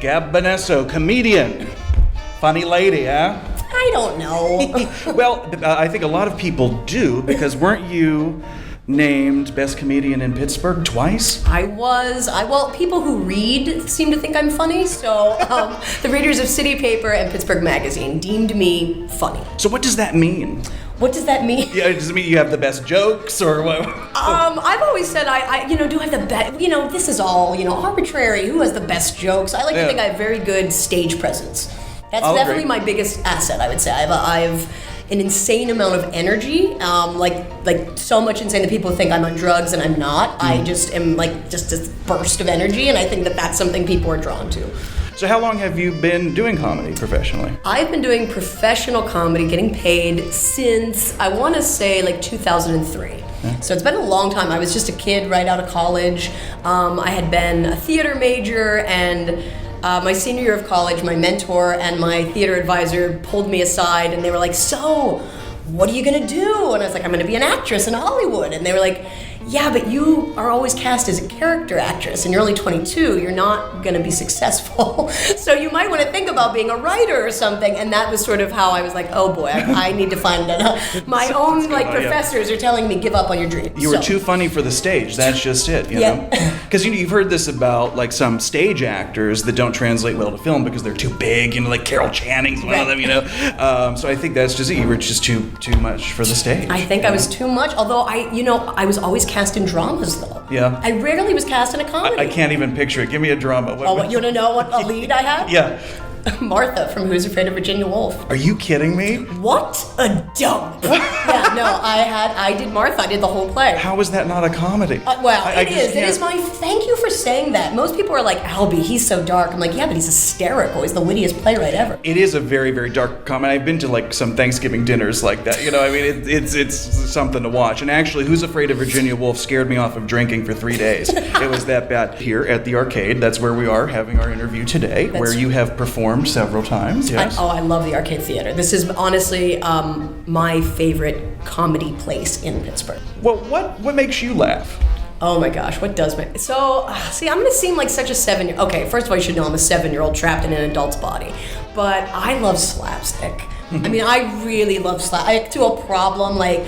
GAB Bonesso, comedian. Funny lady, huh? I don't know. Well, I think a lot of people do, because weren't you named Best Comedian in Pittsburgh twice? Well, people who read seem to think I'm funny, so the readers of City Paper and Pittsburgh Magazine deemed me funny. So what does that mean? What does that mean? Yeah, does it mean you have the best jokes, or what? I've always said do I have the best, this is all, arbitrary. Who has the best jokes? I like to think I have very good stage presence. That's definitely my biggest asset, I would say. I have an insane amount of energy, like so much insane that people think I'm on drugs and I'm not. I just am just this burst of energy, and I think that that's something people are drawn to. So how long have you been doing comedy professionally? I've been doing professional comedy, getting paid since, I want to say, 2003. Yeah. So it's been a long time. I was just a kid right out of college. I had been a theater major, and my senior year of college, my mentor and my theater advisor pulled me aside, and they were like, so, what are you going to do? And I was like, I'm going to be an actress in Hollywood. And they were like, yeah, but you are always cast as a character actress, and you're only 22. You're not going to be successful. So you might want to think about being a writer or something. And that was sort of how I was like, oh boy, I need to find my own professors are telling me give up on your dreams. You were too funny for the stage. That's just it, you know? Because you've heard this about some stage actors that don't translate well to film because they're too big, like Carol Channing's one of them, So I think that's just it. You were just too much for the stage. I think I was too much, although I was always cast in dramas, though. Yeah. I rarely was cast in a comedy. I can't even picture it. Give me a drama. You want to know what a lead I had? Yeah. Martha from Who's Afraid of Virginia Woolf. Are you kidding me? What a dump. Yeah, no, I did Martha. I did the whole play. How is that not a comedy? It is. It is thank you for saying that. Most people are like, Albie, he's so dark. I'm like, yeah, but he's hysterical. He's the wittiest playwright ever. It is a very, very dark comedy. I've been to some Thanksgiving dinners like that. It's something to watch. And actually, Who's Afraid of Virginia Woolf scared me off of drinking for 3 days. It was that bad. Here at the Arcade, that's where we are having our interview today, where you have performed several times. Yes. I love the Arcade Theater. This is honestly my favorite comedy place in Pittsburgh. Well, what makes you laugh? Oh my gosh, what does make... So, see, I'm going to seem like such a 7-year... Okay, first of all, you should know I'm a 7-year-old trapped in an adult's body. But I love slapstick. I really love to a problem. My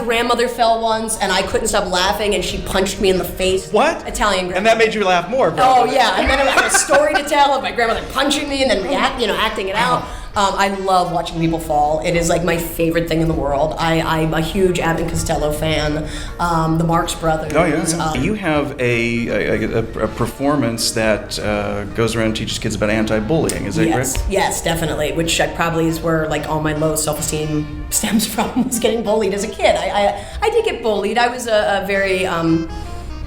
grandmother fell once, and I couldn't stop laughing, and she punched me in the face. What? Italian grandmother. And that made you laugh more, probably. Oh, yeah. And then I had a story to tell of my grandmother punching me and then acting it out. I love watching people fall. It is my favorite thing in the world. I'm a huge Abbott and Costello fan. The Marx Brothers. Oh yeah. You have a performance that goes around and teaches kids about anti-bullying. Is that correct? Yes, definitely. Which probably is where all my low self-esteem stems from. Was getting bullied as a kid. I did get bullied. I was a very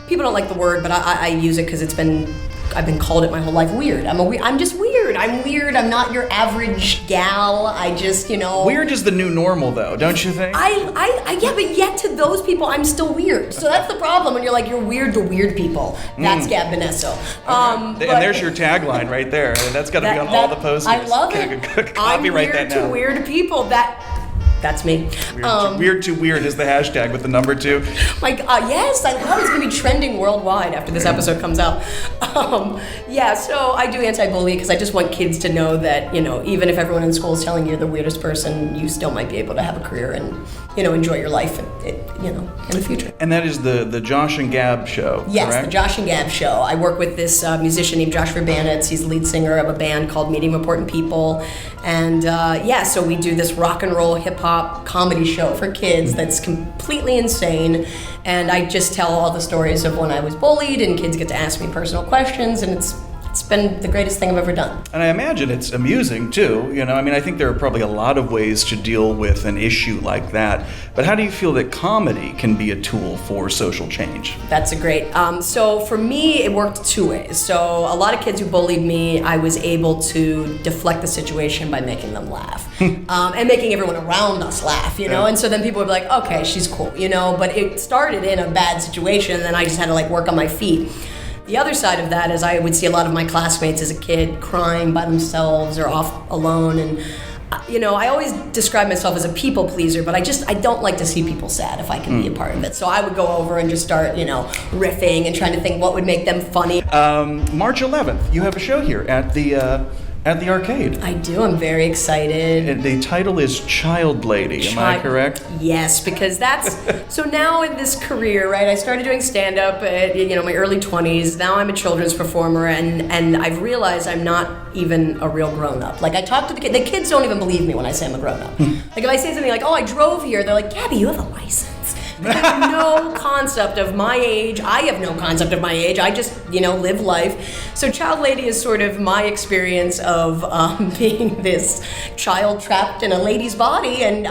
people don't like the word, but I use it because I've been called it my whole life. Weird. I'm just weird. I'm weird. I'm not your average gal. I just, Weird is the new normal, though, don't you think? Yeah, but yet to those people, I'm still weird. So that's the problem when you're you're weird to weird people. That's GAB Bonesso. And there's your tagline right there. That's got to be on all the posters. I love it. I'm weird to weird people. That's me. Weird to weird is the hashtag with the number 2. Yes, I love it. It's going to be trending worldwide after this episode comes out. So I do anti-bullying because I just want kids to know that, even if everyone in school is telling you you're the weirdest person, you still might be able to have a career and, enjoy your life, in the future. And that is the Josh and Gab show, Yes, correct? The Josh and Gab show. I work with this musician named Josh Verbanitz. He's the lead singer of a band called Meeting Important People. And so we do this rock and roll hip-hop comedy show for kids that's completely insane, and I just tell all the stories of when I was bullied, and kids get to ask me personal questions, and it's been the greatest thing I've ever done. And I imagine it's amusing too. I think there are probably a lot of ways to deal with an issue like that, but how do you feel that comedy can be a tool for social change? That's a great, so for me, it worked 2 ways. So a lot of kids who bullied me, I was able to deflect the situation by making them laugh, and making everyone around us laugh, and so then people would be like, okay, she's cool, but it started in a bad situation, and then I just had to work on my feet. The other side of that is I would see a lot of my classmates as a kid crying by themselves or off alone, and I always describe myself as a people pleaser, but I don't like to see people sad if I can be a part of it. So I would go over and just start, riffing and trying to think what would make them funny. March 11th, you have a show here at the arcade. I do. I'm very excited. And the title is Child Lady. Am I correct? Yes, because that's so now in this career, right? I started doing stand-up at my early 20s. Now I'm a children's performer, and I've realized I'm not even a real grown-up. Like I talk to the kids. The kids don't even believe me when I say I'm a grown-up. Like if I say something like, "Oh, I drove here," they're like, "Gabby, you have a license." They have no concept of my age. I have no concept of my age. I just, live life. So Child Lady is sort of my experience of being this child trapped in a lady's body. And,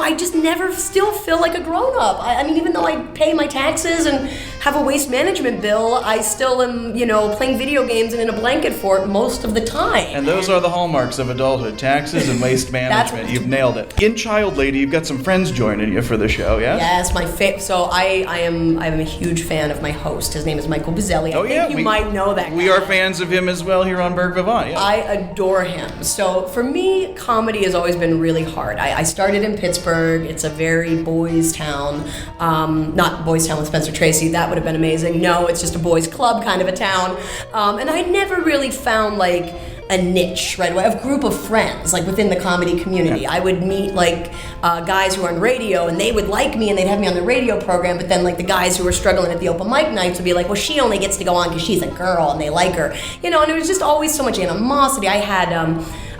I just never still feel like a grown-up. I mean, even though I pay my taxes and have a waste management bill, I still am, playing video games and in a blanket fort most of the time. And those are the hallmarks of adulthood, taxes and waste management. You've nailed it. In Child Lady, you've got some friends joining you for the show, yes? Yes, my so I am a huge fan of my host. His name is Michael Bizzelli. I think you might know that guy. We are fans of him as well here on Burgh Vivant, yeah. I adore him. So for me, comedy has always been really hard. I started in Pittsburgh. It's a very boys' town. Not boys' town with Spencer Tracy. That would have been amazing. No, it's just a boys' club kind of a town. And I never really found like a niche right away, a group of friends like within the comedy community. I would meet like guys who were on radio and they would like me and they'd have me on the radio program, but then like the guys who were struggling at the open mic nights would be like, well, she only gets to go on because she's a girl and they like her, and it was just always so much animosity. I had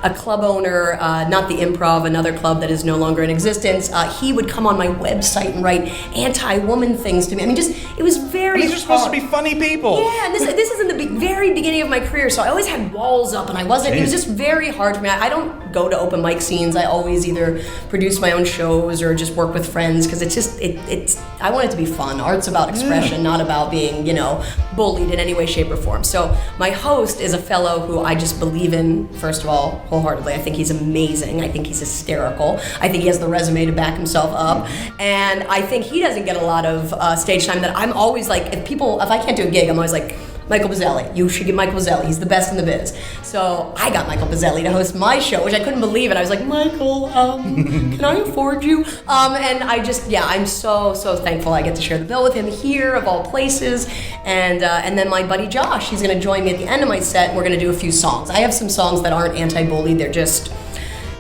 a club owner, not the Improv, another club that is no longer in existence. He would come on my website and write anti-woman things to me. I mean, it was very These are supposed to be funny people. Yeah, and this is in the very beginning of my career, so I always had walls up, and it was just very hard for me. I don't go to open mic scenes. I always either produce my own shows or just work with friends, because I want it to be fun. Art's about expression, not about being, bullied in any way, shape, or form. So my host is a fellow who I just believe in, first of all, wholeheartedly. I think he's amazing. I think he's hysterical. I think he has the resume to back himself up. And I think he doesn't get a lot of stage time that I'm always like, if I can't do a gig, I'm always like, Michael Bizzelli. You should get Michael Bizzelli. He's the best in the biz. So I got Michael Bizzelli to host my show, which I couldn't believe. And I was like, Michael, can I afford you? And I just, I'm so, so thankful I get to share the bill with him here, of all places. And then my buddy Josh, he's going to join me at the end of my set, and we're going to do a few songs. I have some songs that aren't anti-bully. They're just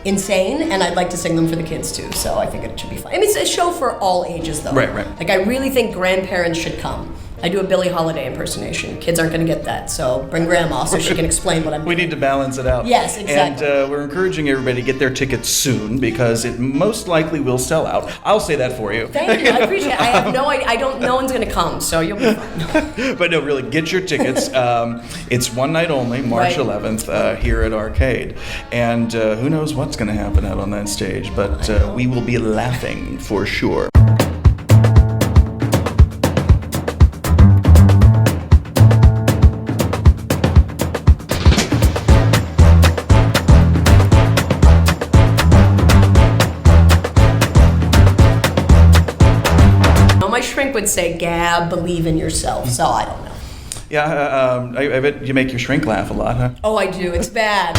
insane, and I'd like to sing them for the kids too. So I think it should be fun. I mean, it's a show for all ages, though. Right. Like, I really think grandparents should come. I do a Billie Holiday impersonation. Kids aren't going to get that, so bring Grandma so she can explain what I'm doing. We need to balance it out. Yes, exactly. And we're encouraging everybody to get their tickets soon, because it most likely will sell out. I'll say that for you. Thank you. I appreciate it. I have no idea. No one's going to come, so you'll be fine. But no, really, get your tickets. It's one night only, March 11th, here at Arcade. And who knows what's going to happen out on that stage, but we will be laughing for sure. My shrink would say, Gab, believe in yourself. So I don't know. Yeah, I bet you make your shrink laugh a lot, huh? Oh, I do. It's bad.